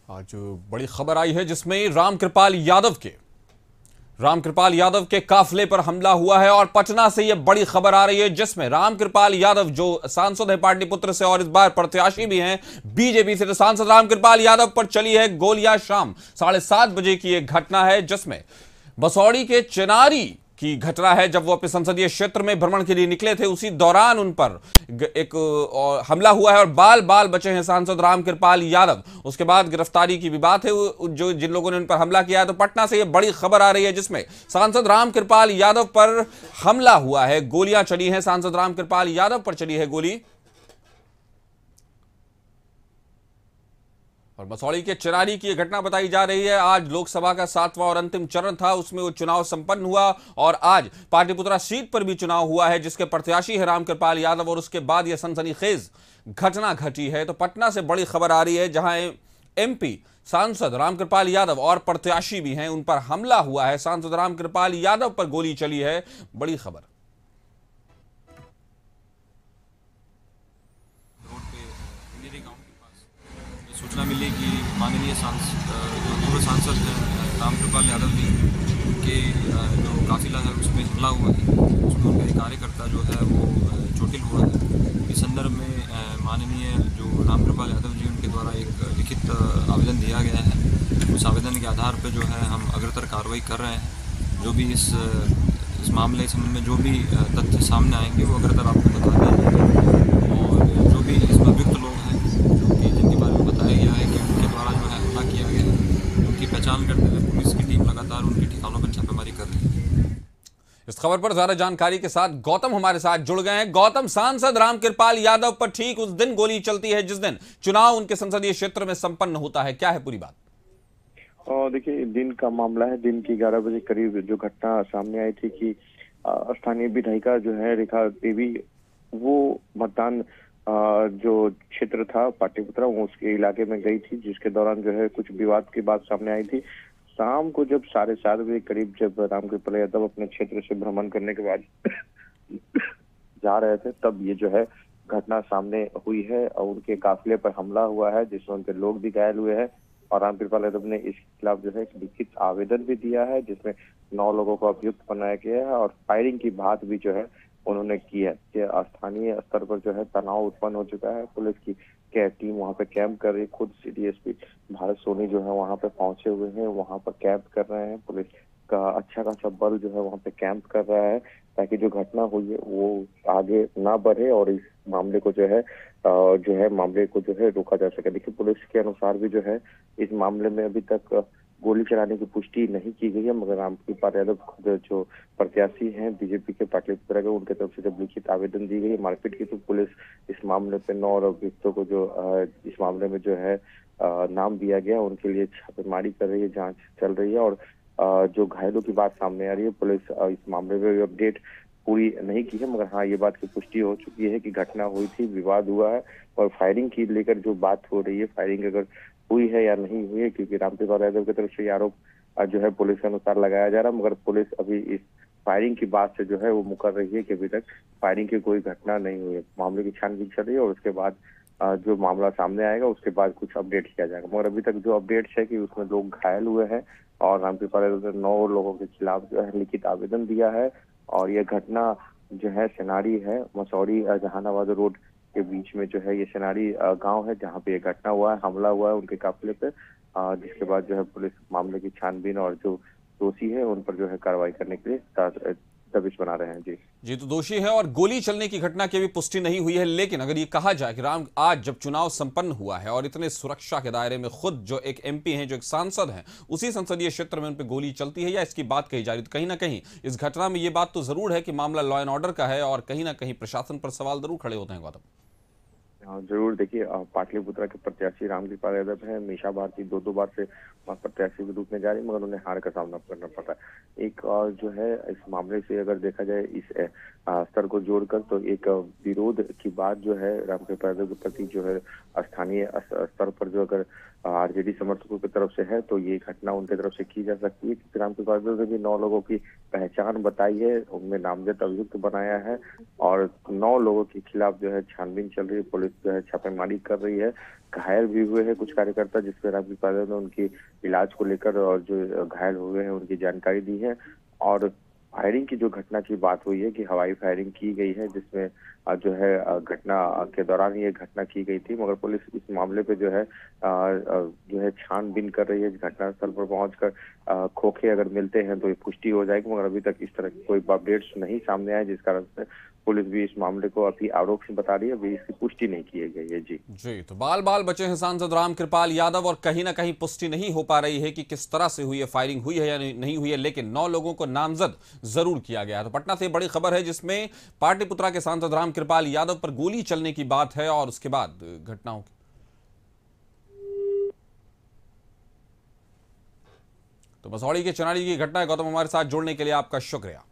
आज बड़ी खबर आई है जिसमें रामकृपाल यादव के काफिले पर हमला हुआ है और पटना से यह बड़ी खबर आ रही है जिसमें रामकृपाल यादव जो सांसद है पाटलिपुत्र से और इस बार प्रत्याशी भी हैं बीजेपी से, तो सांसद रामकृपाल यादव पर चली है गोलियां। शाम 7:30 बजे की एक घटना है जिसमें बसौड़ी के चिनारी की घटना है। जब वो अपने संसदीय क्षेत्र में भ्रमण के लिए निकले थे उसी दौरान उन पर एक हमला हुआ है और बाल बाल बचे हैं सांसद रामकृपाल यादव। उसके बाद गिरफ्तारी की भी बात है जो जिन लोगों ने उन पर हमला किया है। तो पटना से ये बड़ी खबर आ रही है जिसमें सांसद रामकृपाल यादव पर हमला हुआ है, गोलियां चली हैं, सांसद रामकृपाल यादव पर चली है गोली। और बसौड़ी के चिरारी की घटना बताई जा रही है। आज लोकसभा का 7वां और अंतिम चरण था, उसमें वो चुनाव संपन्न हुआ और आज पाटलिपुत्रा सीट पर भी चुनाव हुआ है जिसके प्रत्याशी है रामकृपाल यादव। और उसके बाद यह सनसनीखेज घटना घटी है। तो पटना से बड़ी खबर आ रही है जहां एमपी सांसद रामकृपाल यादव और प्रत्याशी भी हैं, उन पर हमला हुआ है। सांसद रामकृपाल यादव पर गोली चली है, बड़ी खबर। सूचना मिली कि माननीय जो पूर्व सांसद रामकृपाल यादव जी के जो काफिला है उसमें हमला हुआ है, उसमें उनका एक कार्यकर्ता जो है वो चोटिल हुआ है। इस संदर्भ में माननीय जो रामकृपाल यादव जी उनके द्वारा एक लिखित आवेदन दिया गया है। उस आवेदन के आधार पर जो है हम अग्रतर कार्रवाई कर रहे हैं। जो भी इस मामले संबंध में जो भी तथ्य सामने आएंगे वो अग्रतर आपको बता देंगे। और जो भी इसमें अभियुक्त लोग हैं जिनके बारे में बताया गया है कि उनके द्वारा जो है हमला किया गया है, उनकी पहचान करते हुए पुलिस की टीम लगातार उनके ठिकानों पर छापेमारी कर रही है। इस खबर पर ज्यादा जानकारी के साथ गौतम हमारे साथ जुड़ गए हैं। गौतम, सांसद रामकृपाल यादव पर ठीक उस दिन गोली चलती है जिस दिन चुनाव उनके संसदीय क्षेत्र में संपन्न होता है, क्या है पूरी बात? देखिए, दिन का मामला है। दिन की 11 बजे करीब जो घटना सामने आई थी कि स्थानीय विधायिका जो है रेखा देवी, वो मतदान जो क्षेत्र था पाटलिपुत्रा वो उसके इलाके में गई थी, जिसके दौरान जो है कुछ विवाद की बात सामने आई थी। शाम को जब 7:30 बजे करीब जब रामकृपाल यादव अपने क्षेत्र से भ्रमण करने के बाद जा रहे थे, तब ये जो है घटना सामने हुई है और उनके काफिले पर हमला हुआ है जिसमें उनके लोग भी घायल हुए हैं। और रामकृपाल यादव ने इसके खिलाफ जो है एक लिखित आवेदन भी दिया है जिसमें 9 लोगों को अभियुक्त बनाया गया है और फायरिंग की बात भी जो है उन्होंने की है। स्थानीय स्तर पर जो है तनाव उत्पन्न हो चुका है। पुलिस की टीम वहां पे कैंप कर रही है। खुद डीएसपी भारत सोनी जो है वहां पे पहुंचे हुए हैं, वहां पर कैंप कर रहे हैं। पुलिस का अच्छा खासा बल जो है वहां पे कैंप कर रहा है ताकि जो घटना हुई है वो आगे ना बढ़े और इस मामले को मामले को जो है रोका जा सके। देखिए, पुलिस के अनुसार भी जो है इस मामले में अभी तक गोली चलाने की पुष्टि नहीं की गई है, मगर रामकृपाल यादव खुद जो प्रत्याशी हैं बीजेपी के पाटलिपुत्रा के, उनके तरफ से जब लिखित आवेदन दी गई मारपीट की, तो पुलिस इस मामले पे 9 अभियुक्तों को जो इस मामले में जो है नाम दिया गया उनके लिए छापेमारी कर रही है, जांच चल रही है। और जो घायलों की बात सामने आ रही है, पुलिस इस मामले में अपडेट पूरी नहीं की है, मगर हाँ ये बात की पुष्टि हो चुकी है कि घटना हुई थी, विवाद हुआ है। और फायरिंग की लेकर जो बात हो रही है, फायरिंग अगर हुई है या नहीं हुई है, क्योंकि रामकृपाल यादव की तरफ से ये आरोप जो है पुलिस के अनुसार लगाया जा रहा है, मगर पुलिस अभी इस फायरिंग की बात से जो है वो मुकर रही है कि अभी तक फायरिंग की कोई घटना नहीं हुई है। मामले की छानबीन चल रही है और उसके बाद जो मामला सामने आएगा उसके बाद कुछ अपडेट किया जाएगा। मगर अभी तक जो अपडेट्स है कि उसमें लोग घायल हुए हैं और रामकृपाल यादव ने 9 लोगों के खिलाफ जो है लिखित आवेदन दिया है। और यह घटना जो है सेनारी है, मसौड़ी जहानाबाद रोड के बीच में जो है ये सेनारी गांव है जहां पे ये घटना हुआ है, हमला हुआ है उनके काफिले पे। जिसके बाद जो है पुलिस मामले की छानबीन और जो दोषी है उन पर जो है कार्रवाई करने के लिए दबिश बना रहे हैं। जी, तो दोषी है और गोली चलने की घटना की भी पुष्टि नहीं हुई है। लेकिन अगर ये कहा जाए कि आज जब चुनाव संपन्न हुआ है और इतने सुरक्षा के दायरे में खुद जो एक एमपी हैं, जो एक सांसद हैं, उसी संसदीय क्षेत्र में उन पर गोली चलती है या इसकी बात कही जा रही है, तो कहीं ना कहीं इस घटना में ये बात तो जरूर है कि मामला लॉ एंड ऑर्डर का है और कहीं ना कहीं प्रशासन पर सवाल जरूर खड़े होते हैं। गौतम, जरूर। देखिए, पाटलिपुत्रा के प्रत्याशी रामकृपाल यादव है। मीसा भारती 2 बार से प्रत्याशी के रूप में जा रही, मगर उन्हें हार का सामना करना पड़ा। एक जो है इस मामले से अगर देखा जाए, इस स्तर को जोड़कर, तो एक विरोध की बात जो है रामकृपाल यादव के प्रति जो है स्थानीय स्तर पर जो अगर आरजेडी समर्थकों की तरफ से है, तो ये घटना उनकी तरफ से की जा सकती है, क्योंकि रामकृपाल यादव ने भी 9 लोगों की पहचान बताई है, उनमें नामजद अभियुक्त बनाया है और 9 लोगों के खिलाफ जो है छानबीन चल रही है। पुलिस जो है छापेमारी कर रही है। घायल भी हुए हैं कुछ कार्यकर्ता, जिसमें रामकृपाल यादव ने उनकी इलाज को लेकर और जो घायल हुए हैं उनकी जानकारी दी है। और फायरिंग की जो घटना की बात हुई है कि हवाई फायरिंग की गई है, जिसमें जो है घटना के दौरान ये घटना की गई थी, मगर पुलिस इस मामले पे जो है छानबीन कर रही है। घटनास्थल पर पहुंचकर खोखे अगर मिलते हैं तो ये पुष्टि हो जाएगी, मगर अभी तक इस तरह की कोई अपडेट्स नहीं सामने आए, जिस कारण से पुलिस भी इस मामले को अभी आरोप से बता रही है, अभी इसकी पुष्टि नहीं की गई है। जी तो बाल बाल बचे हैं सांसद रामकृपाल यादव और कहीं ना कहीं पुष्टि नहीं हो पा रही है कि किस तरह से हुई है, फायरिंग हुई है या नहीं हुई है, लेकिन 9 लोगों को नामजद जरूर किया गया है। तो पटना से बड़ी खबर है जिसमें पाटलिपुत्रा के सांसद रामकृपाल यादव पर गोली चलने की बात है और उसके बाद घटनाओं की। तो मसौड़ी के चनारी की घटना है। गौतम, हमारे साथ जुड़ने के लिए आपका शुक्रिया।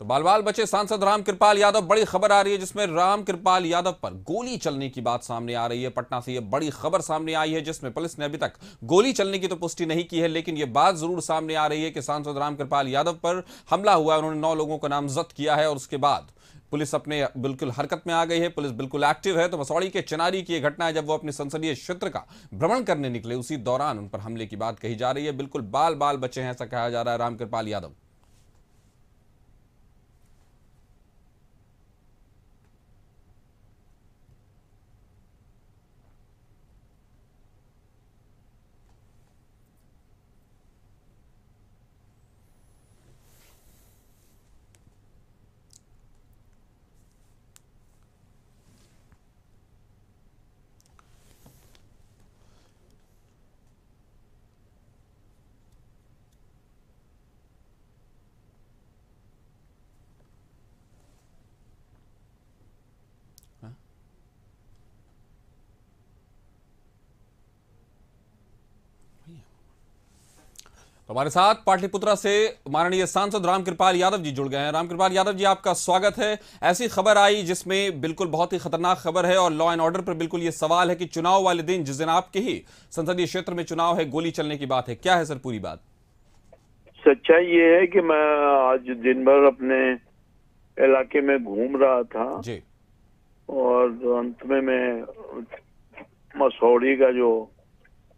तो बाल बाल बचे सांसद रामकृपाल यादव, बड़ी खबर आ रही है जिसमें रामकृपाल यादव पर गोली चलने की बात सामने आ रही है। पटना से यह बड़ी खबर सामने आई है जिसमें पुलिस ने अभी तक गोली चलने की तो पुष्टि नहीं की है, लेकिन यह बात जरूर सामने आ रही है कि सांसद रामकृपाल यादव पर हमला हुआ है। उन्होंने 9 लोगों को नामजद किया है और उसके बाद पुलिस अपने बिल्कुल हरकत में आ गई है, पुलिस बिल्कुल एक्टिव है। तो मसौड़ी के चनारी की यह घटना है, जब वो अपने संसदीय क्षेत्र का भ्रमण करने निकले, उसी दौरान उन पर हमले की बात कही जा रही है। बिल्कुल बाल बाल बचे हैं, ऐसा कहा जा रहा है रामकृपाल यादव। तो हमारे साथ पाटलिपुत्रा से माननीय सांसद रामकृपाल यादव जी जुड़ गए हैं। रामकृपाल यादव जी, आपका स्वागत है। ऐसी खबर आई जिसमें बिल्कुल बहुत ही खतरनाक खबर है और लॉ एंड ऑर्डर पर बिल्कुल ये सवाल है कि चुनाव वाले दिन, जिस दिन आपके ही संसदीय क्षेत्र में चुनाव है, गोली चलने की बात है। क्या है सर पूरी बात? सच्चाई ये है कि मैं आज दिन भर अपने इलाके में घूम रहा था जी, और अंत में मैं मसौड़ी का जो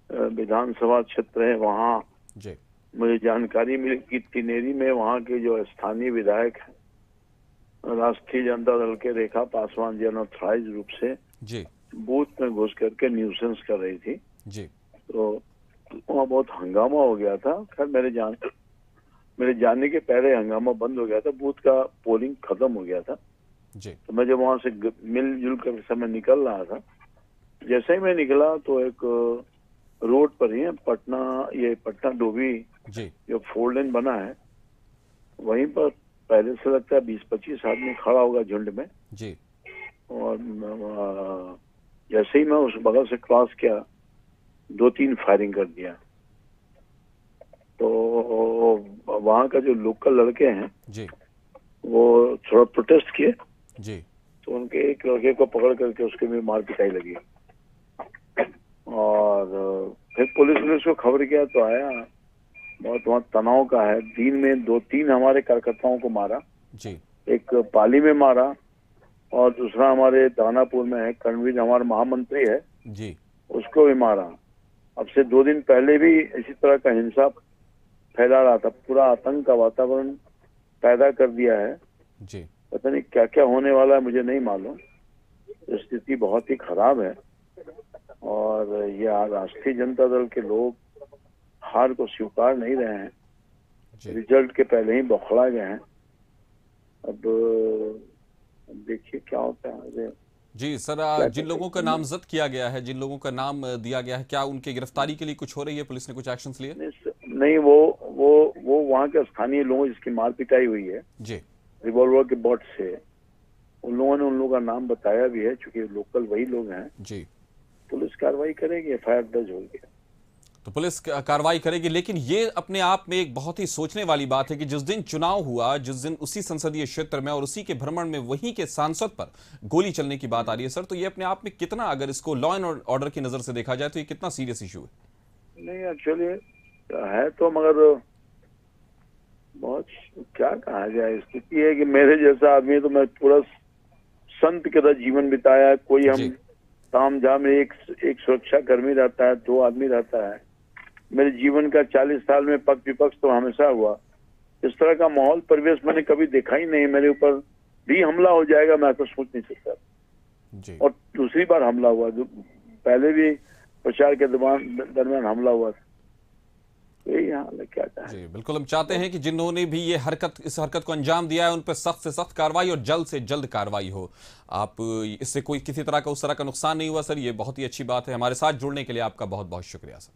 विधानसभा क्षेत्र है वहाँ जी, मुझे जानकारी मिली कि तिनेरी में वहाँ के जो स्थानीय विधायक हैं, राष्ट्रीय जनता दल के रेखा पासवान जी अनऑथराइज रूप से जी, बूथ में घुस करके न्यूसेंस कर रही थी जी। तो वहाँ बहुत हंगामा हो गया था। खैर मेरे जाने के पहले हंगामा बंद हो गया था, बूथ का पोलिंग खत्म हो गया था जी। तो मैं जब वहां से मिलजुल कर समय निकल रहा था, जैसे ही मैं निकला तो एक रोड पर ही पटना डोभी जी, जो 4 लेन बना है, वहीं पर पहले से लगता है 20-25 आदमी खड़ा होगा झुंड में जी। और जैसे ही मैं उस बगल से क्रॉस किया 2-3 फायरिंग कर दिया। तो वहाँ का जो लोकल लड़के हैं जी, वो थोड़ा प्रोटेस्ट किए जी, तो उनके एक लड़के को पकड़ करके उसके में मार पिटाई लगी और फिर पुलिस को खबर किया तो आया। बहुत वहाँ तनाव का है। दिन में 2-3 हमारे कार्यकर्ताओं को मारा जी, एक पाली में मारा और दूसरा हमारे दानापुर में है, करणवीर हमारा महामंत्री है जी, उसको भी मारा। अब से 2 दिन पहले भी इसी तरह का हिंसा फैला रहा था, पूरा आतंक का वातावरण पैदा कर दिया है। जी। पता नहीं क्या क्या होने वाला है, मुझे नहीं मालूम। स्थिति बहुत ही खराब है और ये राष्ट्रीय जनता दल के लोग हार को स्वीकार नहीं रहे हैं, रिजल्ट के पहले ही बौखला गए हैं। अब देखिए क्या होता है। जी सर, जिन लोगों का नामजद किया गया है, जिन लोगों का नाम दिया गया है, क्या उनके गिरफ्तारी के लिए कुछ हो रही है? पुलिस ने कुछ एक्शंस लिए? नहीं, वो वहाँ के स्थानीय लोगों जिसकी मार पिटाई हुई है जी, रिवॉल्वर के बट से, उन लोगों ने उन लोगों का नाम बताया भी है, चूंकि लोकल वही लोग हैं। जी। पुलिस कार्रवाई करेगी, FIR दर्ज होगी। तो पुलिस कार्रवाई करेगी, लेकिन ये अपने आप में एक बहुत ही सोचने वाली बात है कि जिस दिन चुनाव हुआ, जिस दिन उसी संसदीय क्षेत्र में और उसी के भ्रमण में वहीं के सांसद पर गोली चलने की बात आ रही है सर, तो ये अपने आप में कितना, अगर इसको लॉ एंड ऑर्डर की नजर से देखा जाए तो ये कितना सीरियस इशू है? नहीं एक्चुअली है तो, मगर बहुत क्या कहा जाए, स्थिति है कि मेरे जैसा आदमी, तो मैं पूरा संत की तरह जीवन बिताया। कोई हम ताम झाम में एक सुरक्षा कर्मी रहता है, 2 आदमी रहता है। मेरे जीवन का 40 साल में पक्ष विपक्ष तो हमेशा हुआ। इस तरह का माहौल परिवेश मैंने कभी देखा ही नहीं। मेरे ऊपर भी हमला हो जाएगा मैं तो सोच नहीं सकता। और दूसरी बार हमला हुआ, जो पहले भी प्रचार के दरमियान हमला हुआ था। यही हाल है, क्या कहा जी बिल्कुल। हम चाहते हैं कि जिन्होंने भी ये इस हरकत को अंजाम दिया है उन पर सख्त से सख्त कार्रवाई और जल्द से जल्द कार्रवाई हो। आप इससे कोई किसी तरह का उस तरह का नुकसान नहीं हुआ सर, ये बहुत ही अच्छी बात है। हमारे साथ जुड़ने के लिए आपका बहुत बहुत शुक्रिया सर।